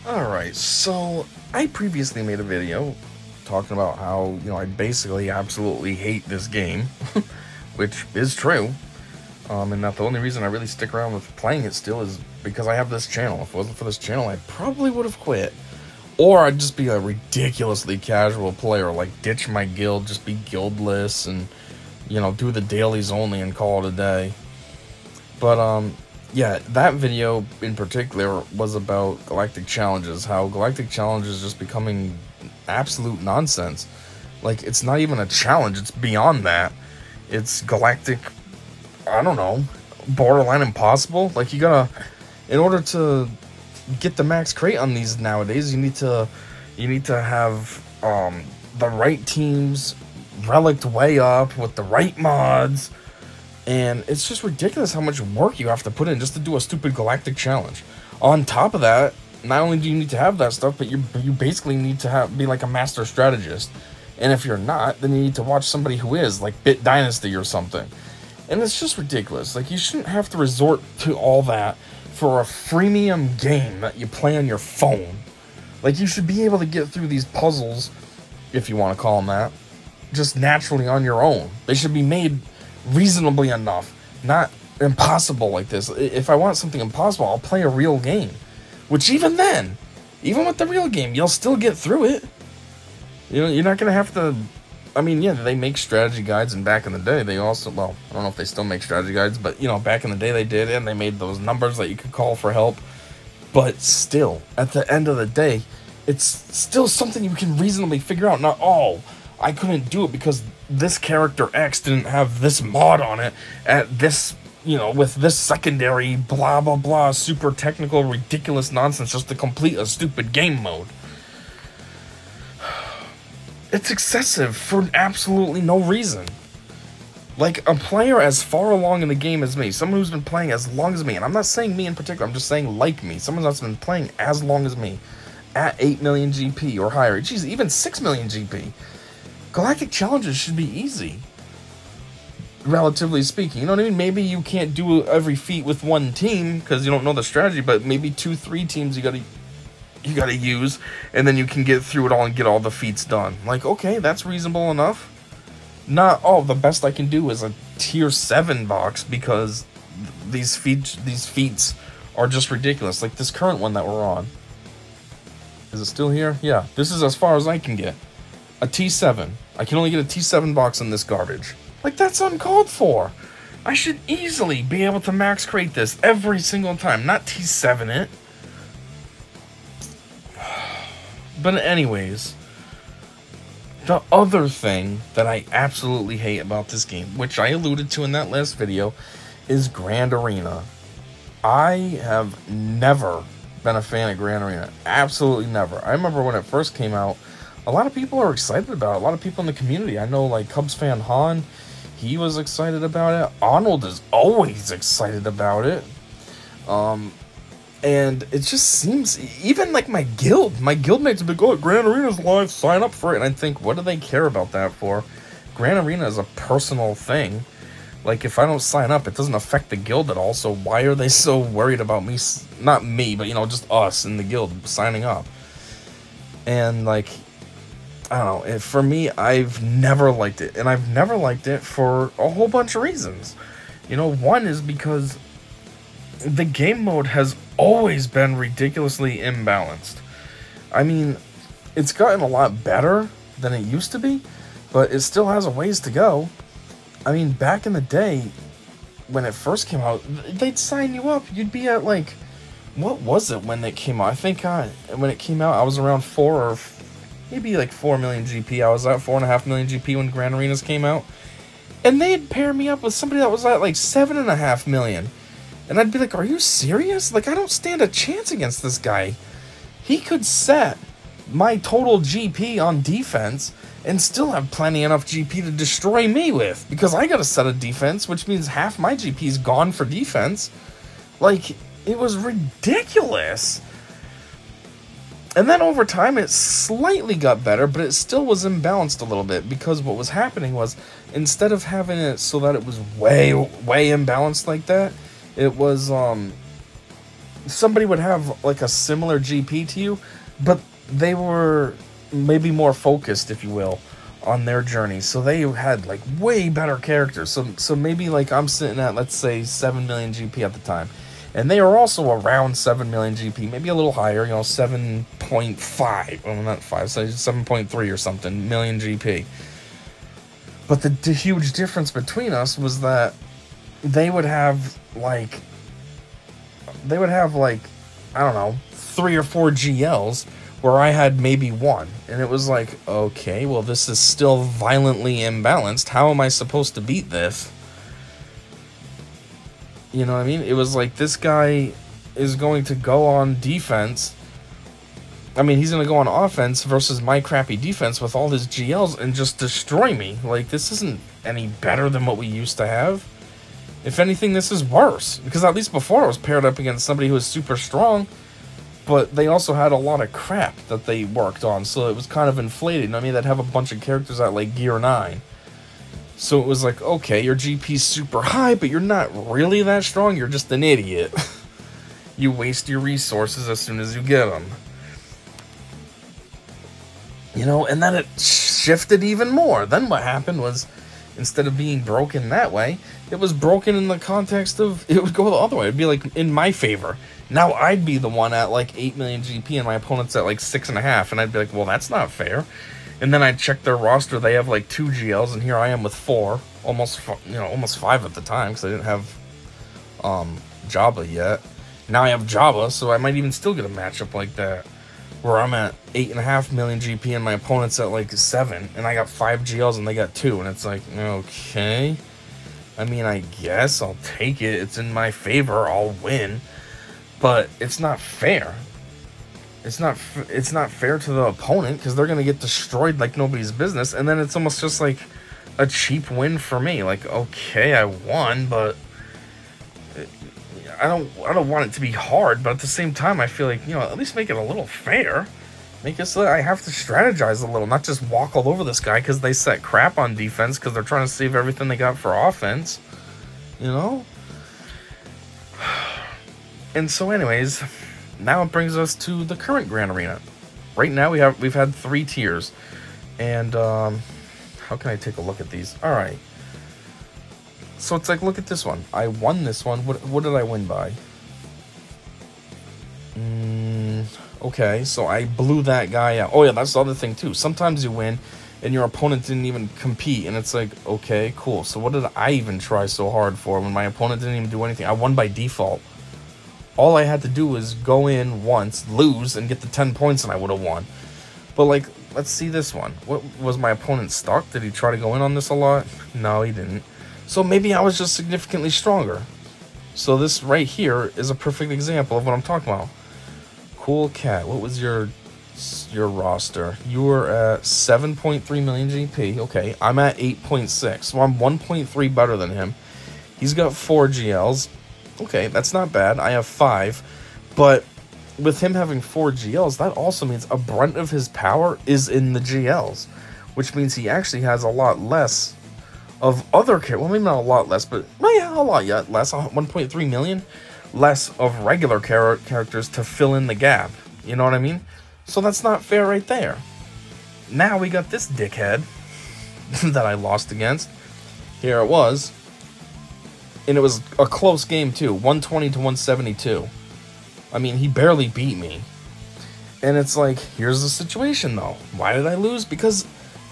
Alright, so I previously made a video talking about how, I basically absolutely hate this game, which is true, and that the only reason I really stick around with playing it still is because I have this channel. If it wasn't for this channel, I probably would have quit. Or I'd just be a ridiculously casual player, like ditch my guild, just be guildless, and, do the dailies only and call it a day. But, yeah, that video in particular was about Galactic Challenges, how Galactic Challenges is just becoming absolute nonsense. Like, it's not even a challenge, it's beyond that. It's Galactic, I don't know, borderline impossible. Like, you gotta, in order to get the max crate on these nowadays, you need to have, the right teams relicked way up with the right mods. And it's just ridiculous how much work you have to put in just to do a stupid Galactic Challenge. On top of that, not only do you need to have that stuff, but you basically need to be like a master strategist. And if you're not, then you need to watch somebody who is, like Bit Dynasty or something. And it's just ridiculous. Like, you shouldn't have to resort to all that for a freemium game that you play on your phone. Like, you should be able to get through these puzzles, if you want to call them that, just naturally on your own. They should be made reasonably enough, not impossible like this. If I want something impossible, I'll play a real game. Which even then, even with the real game, you'll still get through it. You're not gonna have to. I mean, yeah, they make strategy guides, and back in the day, they also, well, I don't know if they still make strategy guides, but back in the day they did, and they made those numbers that you could call for help. But still, at the end of the day, it's still something you can reasonably figure out. Not, oh, I couldn't do it because this character X didn't have this mod on it at this, with this secondary blah blah blah super technical ridiculous nonsense just to complete a stupid game mode. It's excessive for absolutely no reason. Like, a player as far along in the game as me, someone who's been playing as long as me, and I'm not saying me in particular, I'm just saying like me, someone that's been playing as long as me, at 8 million GP or higher, geez, even 6 million GP, Galactic Challenges should be easy, relatively speaking. You know what I mean? Maybe you can't do every feat with one team because you don't know the strategy, but maybe 2-3 teams you gotta use, and then you can get through it all and get all the feats done. Like, okay, that's reasonable enough. Not, oh, the best I can do is a tier 7 box because these feats are just ridiculous. Like this current one that we're on. Is it still here? Yeah, this is as far as I can get. A T7. I can only get a T7 box in this garbage. Like, that's uncalled for. I should easily be able to max crate this every single time, not T7 it. But anyways, the other thing that I absolutely hate about this game, which I alluded to in that last video, is Grand Arena. I have never been a fan of Grand Arena. Absolutely never. I remember when it first came out, a lot of people are excited about it. A lot of people in the community. I know, like, Cubs fan Han, he was excited about it. Arnold is always excited about it. And it just seems, even like my guildmates would be like, oh, Grand Arena's live, sign up for it. And I think, what do they care about that for? Grand Arena is a personal thing. Like, if I don't sign up, it doesn't affect the guild at all. So why are they so worried about me, not me, but, just us in the guild signing up? And, like, I don't know, for me, I've never liked it, and I've never liked it for a whole bunch of reasons. One is because the game mode has always been ridiculously imbalanced. I mean, it's gotten a lot better than it used to be, but it still has a ways to go. I mean, back in the day, when it first came out, they'd sign you up, you'd be at, like, what was it when it came out? I think when it came out, I was around 4 or maybe like 4 million GP. I was at 4.5 million GP when Grand Arenas came out. And they'd pair me up with somebody that was at like 7.5 million. And I'd be like, are you serious? Like, I don't stand a chance against this guy. He could set my total GP on defense and still have plenty enough GP to destroy me with. Because I got a set of defense, which means half my GP is gone for defense. Like, it was ridiculous. And then over time, it slightly got better, but it still was imbalanced a little bit, because what was happening was, instead of having it so that it was way imbalanced like that, it was, somebody would have like a similar GP to you, but they were maybe more focused, if you will, on their journey. So they had like way better characters. So maybe like I'm sitting at, let's say, 7 million GP at the time, and they are also around 7 million GP, maybe a little higher, 7.5, well, not 5, so 7.3 or something million GP. But the huge difference between us was that they would have like, I don't know, 3 or 4 GLs, where I had maybe 1. And it was like, okay, well, this is still violently imbalanced. How am I supposed to beat this? You know what I mean? It was like, this guy is going to go on defense. I mean, he's going to go on offense versus my crappy defense with all his GLs and just destroy me. Like, this isn't any better than what we used to have. If anything, this is worse. Because at least before I was paired up against somebody who was super strong, but they also had a lot of crap that they worked on, so it was kind of inflated. I mean, they'd have a bunch of characters at like gear 9. So it was like, okay, your GP's super high, but you're not really that strong, you're just an idiot. You waste your resources as soon as you get them. And then it shifted even more. Then what happened was, instead of being broken that way, it was broken in the context of, it would go the other way. It'd be like in my favor. Now I'd be the one at like 8 million GP and my opponent's at like 6.5, and I'd be like, well, that's not fair. And then I'd check their roster, they have like 2 GLs, and here I am with 4, almost 5 at the time, because I didn't have Jabba yet. Now I have Jabba, so I might even still get a matchup like that, where I'm at 8.5 million GP and my opponent's at like 7, and I got 5 GLs and they got 2, and it's like, okay. I mean, I guess I'll take it. It's in my favor. I'll win. But it's not fair. It's not fair to the opponent, because they're gonna get destroyed like nobody's business, and then it's almost just like a cheap win for me. Like, okay, I won, but I don't want it to be hard. But at the same time, I feel like, at least make it a little fair. Make it so that I have to strategize a little, not just walk all over this guy because they set crap on defense because they're trying to save everything they got for offense. And so anyways, now it brings us to the current Grand Arena. Right now we've had 3 tiers. And how can I take a look at these? Alright. So it's like, look at this one. I won this one. What did I win by? Okay, so I blew that guy out. Oh yeah, that's the other thing too. Sometimes you win and your opponent didn't even compete, and it's like, okay, cool. So what did I even try so hard for when my opponent didn't even do anything? I won by default. All I had to do was go in once, lose, and get the 10 points, and I would have won. But like, let's see this one. What was my opponent stuck? Did he try to go in on this a lot? No, he didn't. So maybe I was just significantly stronger. So this right here is a perfect example of what I'm talking about. Cool Cat, what was your roster? You were at 7.3 million GP. Okay, I'm at 8.6, so I'm 1.3 better than him. He's got 4 GLs. Okay, that's not bad. I have 5, but with him having 4 GLs, that also means a brunt of his power is in the GLs, which means he actually has a lot less of other characters. Well, maybe not a lot less, but well, yeah, a lot less. 1.3 million less of regular characters to fill in the gap. You know what I mean? So that's not fair right there. Now we got this dickhead that I lost against. Here it was. And it was a close game too. 120 to 172. I mean, he barely beat me. And it's like, here's the situation though. Why did I lose? Because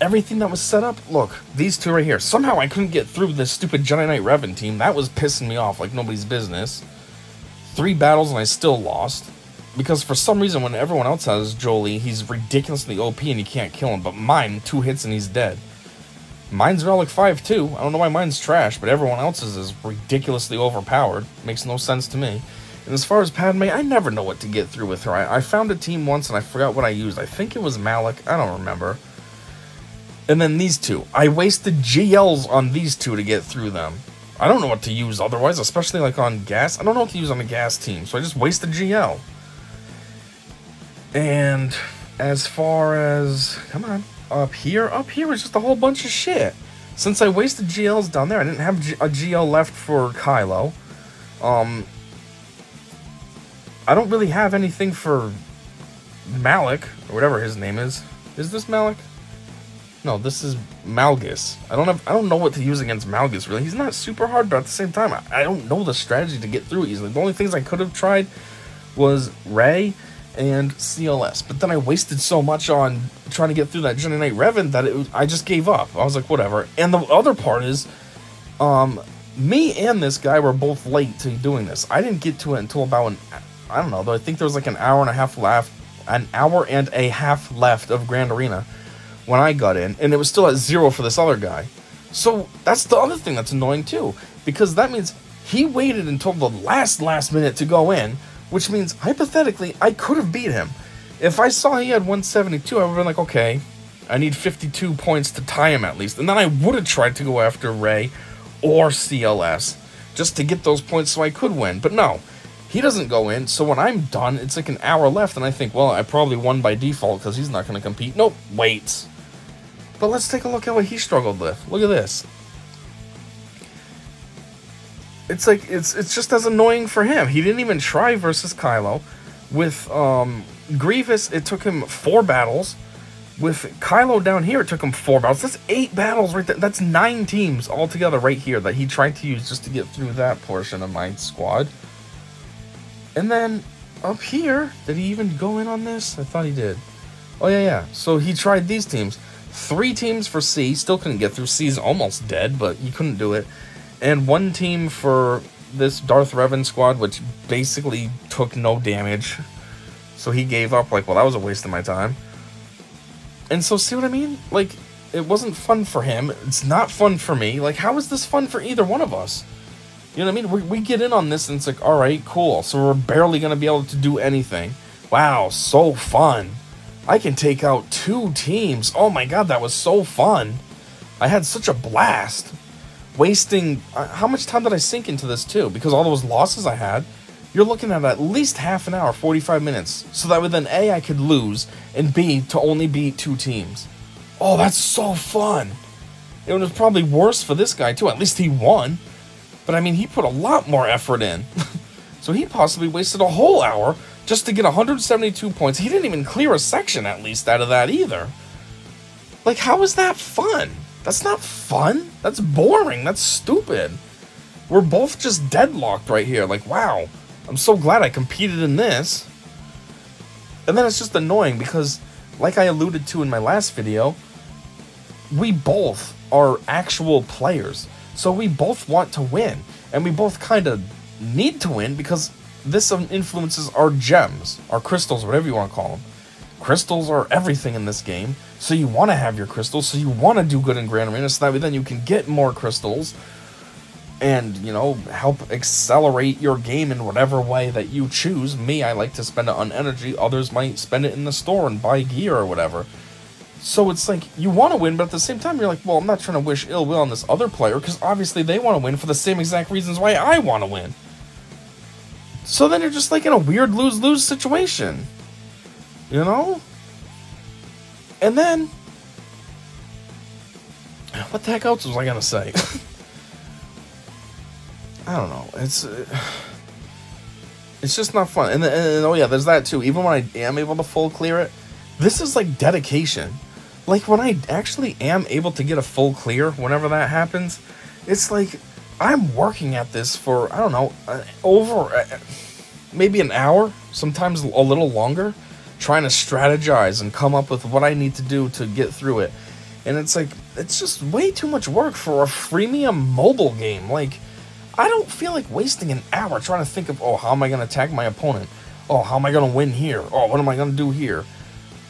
everything that was set up, look, these 2 right here. Somehow I couldn't get through this stupid Jedi Knight Revan team. That was pissing me off like nobody's business. 3 battles and I still lost. Because for some reason, when everyone else has Jolie, he's ridiculously OP and you can't kill him. But mine, 2 hits and he's dead. Mine's Relic 5 too. I don't know why mine's trash, but everyone else's is ridiculously overpowered. Makes no sense to me. And as far as Padme, I never know what to get through with her. I found a team once and I forgot what I used. I think it was Malik. I don't remember. And then these 2. I wasted GLs on these 2 to get through them. I don't know what to use otherwise, especially like on gas. I don't know what to use on a gas team, so I just wasted GL. And as far as, come on, up here was just a whole bunch of shit. Since I wasted GLs down there, I didn't have a GL left for Kylo. I don't really have anything for Malik, or whatever his name is. Is this Malik? No, this is Malgus. I don't know what to use against Malgus, really. He's not super hard, but at the same time, I don't know the strategy to get through it easily. The only things I could have tried was Ray and CLS, but then I wasted so much on trying to get through that Jedi Knight Revan that I just gave up. I was like, whatever. And the other part is, me and this guy were both late to doing this. I didn't get to it until about I don't know, though. I think there was like an hour and a half left of Grand Arena when I got in, and it was still at 0 for this other guy. So that's the other thing that's annoying too, because that means he waited until the last minute to go in, which means hypothetically I could have beat him. If I saw he had 172, I would have been like, okay, I need 52 points to tie him at least, and then I would have tried to go after Ray or CLS just to get those points so I could win. But no, he doesn't go in, so when I'm done, it's like an hour left, and I think, well, I probably won by default because he's not going to compete. Nope, wait. But let's take a look at what he struggled with. Look at this. It's like, it's just as annoying for him. He didn't even try versus Kylo. With Grievous, it took him 4 battles. With Kylo down here, it took him 4 battles. That's 8 battles right there. That's 9 teams altogether right here that he tried to use just to get through that portion of my squad. And then up here, did he even go in on this? I thought he did. Oh, yeah. So he tried these teams. 3 teams for C. Still couldn't get through. C's almost dead, but you couldn't do it. And 1 team for this Darth Revan squad, which basically took no damage. So he gave up, like, well, that was a waste of my time. And so, see what I mean? Like, it wasn't fun for him. It's not fun for me. Like, how is this fun for either one of us? You know what I mean? We get in on this, and it's like, alright, cool. So we're barely going to be able to do anything. Wow, so fun. I can take out 2 teams. Oh my god, that was so fun. I had such a blast. Wasting... how much time did I sink into this, too? Because all those losses I had, you're looking at least half an hour, 45 minutes. So that way then A, I could lose, and B, to only beat 2 teams. Oh, that's so fun. It was probably worse for this guy, too. At least he won. But, I mean, he put a lot more effort in. So he possibly wasted a whole hour just to get 172 points. He didn't even clear a section, at least, out of that either. Like, how is that fun? That's not fun. That's boring. That's stupid. We're both just deadlocked right here. Like, wow. I'm so glad I competed in this. And then it's just annoying because, like I alluded to in my last video, we both are actual players. So we both want to win. And we both kind of need to win because this influences our gems, our crystals, whatever you want to call them. Crystals are everything in this game. So you want to have your crystals. So you want to do good in Grand Arena so that way then you can get more crystals. And, you know, help accelerate your game in whatever way that you choose. Me, I like to spend it on energy. Others might spend it in the store and buy gear or whatever. So it's like, you want to win, but at the same time, you're like, well, I'm not trying to wish ill will on this other player, because obviously they want to win for the same exact reasons why I want to win. So then you're just like in a weird lose-lose situation. You know? And then... what the heck else was I going to say? I don't know. It's just not fun. And oh yeah, there's that too. Even when I am able to full clear it, this is like dedication. Like when I actually am able to get a full clear, whenever that happens, it's like I'm working at this for, I don't know, over maybe an hour, sometimes a little longer, trying to strategize and come up with what I need to do to get through it. And it's like, it's just way too much work for a freemium mobile game. Like, I don't feel like wasting an hour trying to think of, oh, how am I going to attack my opponent? Oh, how am I going to win here? Oh, what am I going to do here?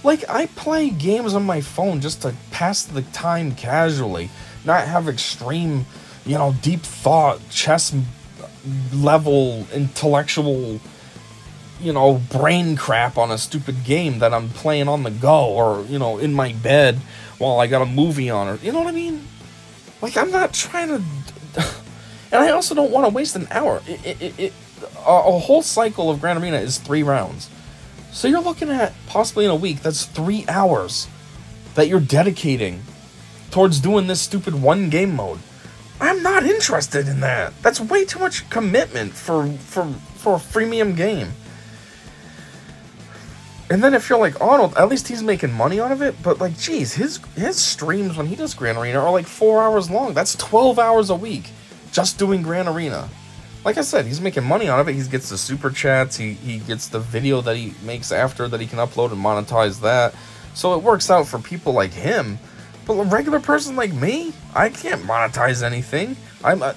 Like, I play games on my phone just to pass the time casually, not have extreme, you know, deep thought, chess level, intellectual, you know, brain crap on a stupid game that I'm playing on the go or, you know, in my bed while I got a movie on, or, you know what I mean? Like, I'm not trying to... And I also don't want to waste an hour. A whole cycle of Grand Arena is 3 rounds. So you're looking at, possibly in a week, that's 3 hours that you're dedicating towards doing this stupid one game mode. I'm not interested in that. That's way too much commitment for a freemium game. And then if you're like Arnold, at least he's making money out of it. But like, geez, his streams when he does Gran Arena are like 4 hours long. That's 12 hours a week just doing Gran Arena. Like I said, he's making money out of it. He gets the super chats. He gets the video that he makes after that he can upload and monetize that. So it works out for people like him. But a regular person like me, I can't monetize anything.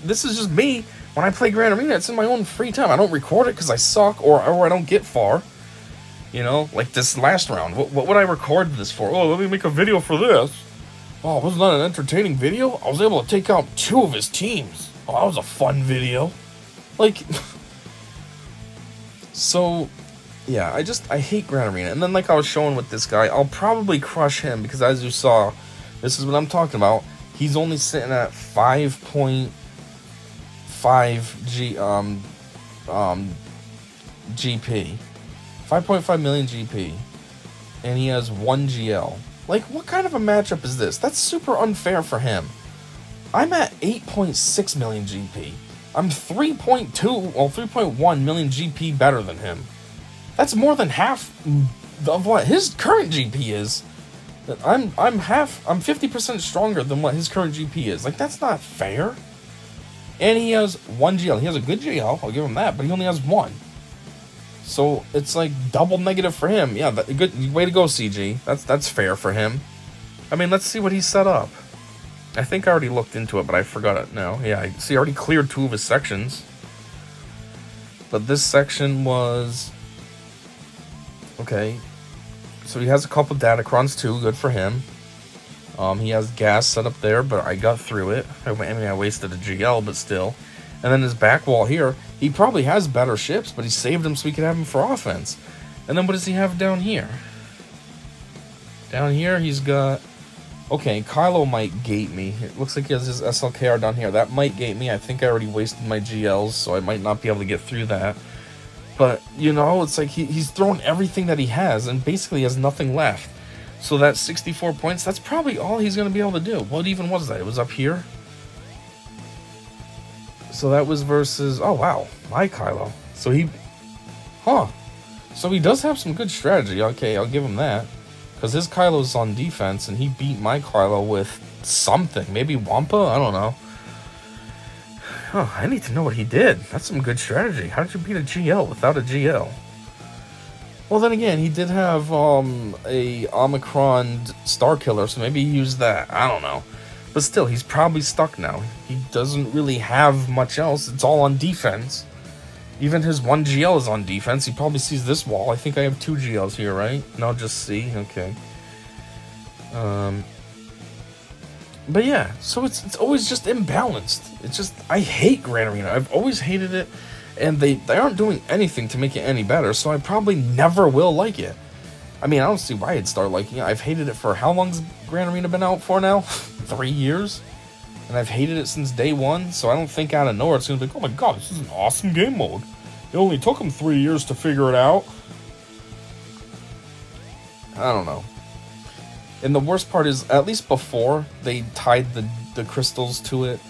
This is just me. When I play Gran Arena, it's in my own free time. I don't record it because I suck or I don't get far. You know, like this last round. What would I record this for? Oh, let me make a video for this. Oh, wasn't that an entertaining video? I was able to take out 2 of his teams. Oh, that was a fun video. Like, so, yeah, I hate Gran Arena. And then, like I was showing with this guy, I'll probably crush him because, as you saw, this is what I'm talking about. He's only sitting at 5.5 GP. 5.5 million GP. And he has 1 GL. Like, what kind of a matchup is this? That's super unfair for him. I'm at 8.6 million GP. I'm 3.1 million GP better than him. That's more than half of what his current GP is. I'm 50% stronger than what his current GP is. Like, that's not fair. And he has 1 GL. He has a good GL, I'll give him that, but he only has 1. So it's like double negative for him. Yeah, good way to go, CG. That's fair for him. I mean, let's see what he set up. I think I already looked into it, but I forgot it now. Yeah, I see. I already cleared 2 of his sections. But this section was okay. So he has a couple Datacrons too. Good for him. He has gas set up there, but I got through it. I mean, I wasted a GL, but still. And then his back wall here, he probably has better ships, but he saved them so we could have him for offense. And then what does he have down here? Down here, he's got... Okay, Kylo might gate me. It looks like he has his SLKR down here. That might gate me. I think I already wasted my GLs, so I might not be able to get through that. But, you know, it's like he's thrown everything that he has and basically has nothing left. So that 64 points, that's probably all he's going to be able to do. What even was that? It was up here? So that was versus... Oh, wow. My Kylo. So he... Huh. So he does have some good strategy. Okay, I'll give him that. Because his Kylo's on defense, and he beat my Kylo with something. Maybe Wampa? I don't know. Oh, I need to know what he did. That's some good strategy. How did you beat a GL without a GL? Well, then again, he did have a Omicron Star Killer, so maybe he used that. I don't know. But still, he's probably stuck now. He doesn't really have much else. It's all on defense. Even his 1 GL is on defense. He probably sees this wall. I think I have 2 GLs here, right? No, just C. Okay. But yeah, so it's always just imbalanced. It's just, I hate Gran Arena. I've always hated it, and they aren't doing anything to make it any better, so I probably never will like it. I mean, I don't see why I'd start liking it. I've hated it for, how long's Gran Arena been out for now? 3 years? And I've hated it since day 1, so I don't think out of nowhere it's going to be like, oh my god, this is an awesome game mode. It only took them 3 years to figure it out. I don't know. And the worst part is, at least before they tied the crystals to it,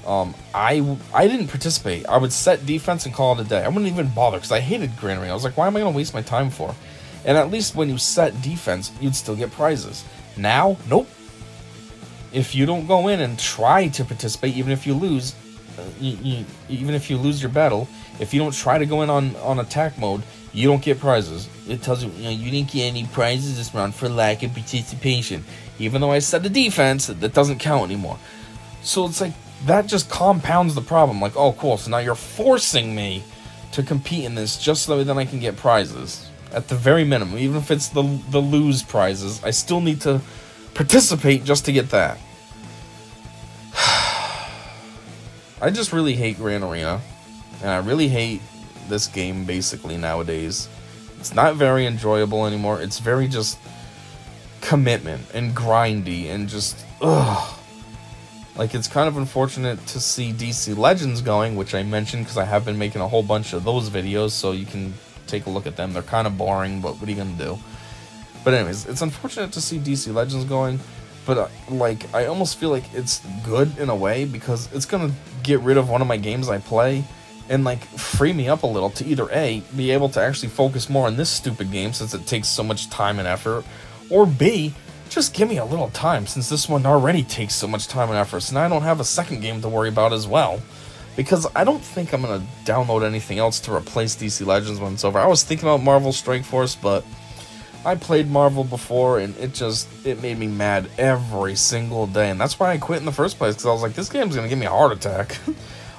I didn't participate. I would set defense and call it a day. I wouldn't even bother, because I hated Gran Arena. I was like, why am I going to waste my time for? And at least when you set defense, you'd still get prizes. Now, nope. If you don't go in and try to participate, even if you lose, even if you lose your battle, if you don't try to go in on attack mode, you don't get prizes. It tells you, you didn't get any prizes this round for lack of participation. Even though I set the defense, that doesn't count anymore. So it's like, that just compounds the problem. Like, oh, cool, so now you're forcing me to compete in this just so then I can get prizes. At the very minimum, even if it's the lose prizes, I still need to participate just to get that. I just really hate Gran Arena, and I really hate this game basically nowadays. It's not very enjoyable anymore. It's very just commitment and grindy and just ugh. Like, it's kind of unfortunate to see DC Legends going, which I mentioned because I have been making a whole bunch of those videos, so you can take a look at them. They're kind of boring, but what are you gonna do? But anyways, it's unfortunate to see DC Legends going, but like, I almost feel like it's good in a way because it's gonna get rid of one of my games I play, and like free me up a little to either A, be able to actually focus more on this stupid game since it takes so much time and effort, or B, just give me a little time since this one already takes so much time and effort, so now I don't have a second game to worry about as well. Because I don't think I'm going to download anything else to replace DC Legends when it's over. I was thinking about Marvel Strike Force, but I played Marvel before, and it made me mad every single day. And that's why I quit in the first place, because I was like, this game's going to give me a heart attack.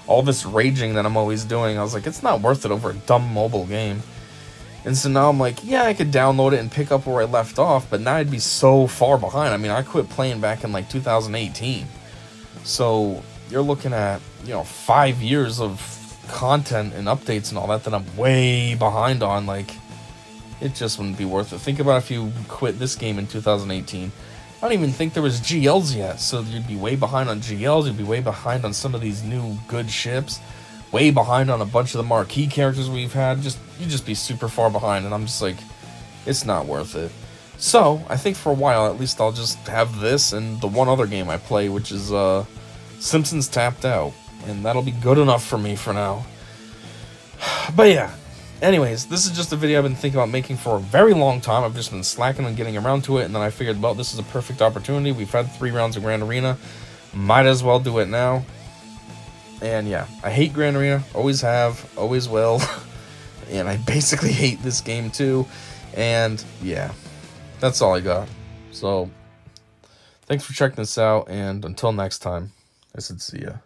All this raging that I'm always doing, I was like, it's not worth it over a dumb mobile game. And so now I'm like, yeah, I could download it and pick up where I left off, but now I'd be so far behind. I mean, I quit playing back in like 2018. So you're looking at, 5 years of content and updates and all that I'm way behind on. Like, it just wouldn't be worth it. Think about if you quit this game in 2018. I don't even think there was GLs yet, so you'd be way behind on GLs, you'd be way behind on some of these new good ships, way behind on a bunch of the marquee characters we've had. You'd just be super far behind, and I'm just like, it's not worth it. So, I think for a while, at least I'll just have this and the one other game I play, which is Simpsons Tapped Out. And that'll be good enough for me for now. But yeah, anyways, this is just a video I've been thinking about making for a very long time. I've just been slacking on getting around to it, and then I figured, well, this is a perfect opportunity. We've had 3 rounds of Grand Arena. Might as well do it now. And yeah, I hate Grand Arena. Always have, always will. And I basically hate this game too. And yeah, that's all I got. So, thanks for checking this out, and until next time, I said see ya.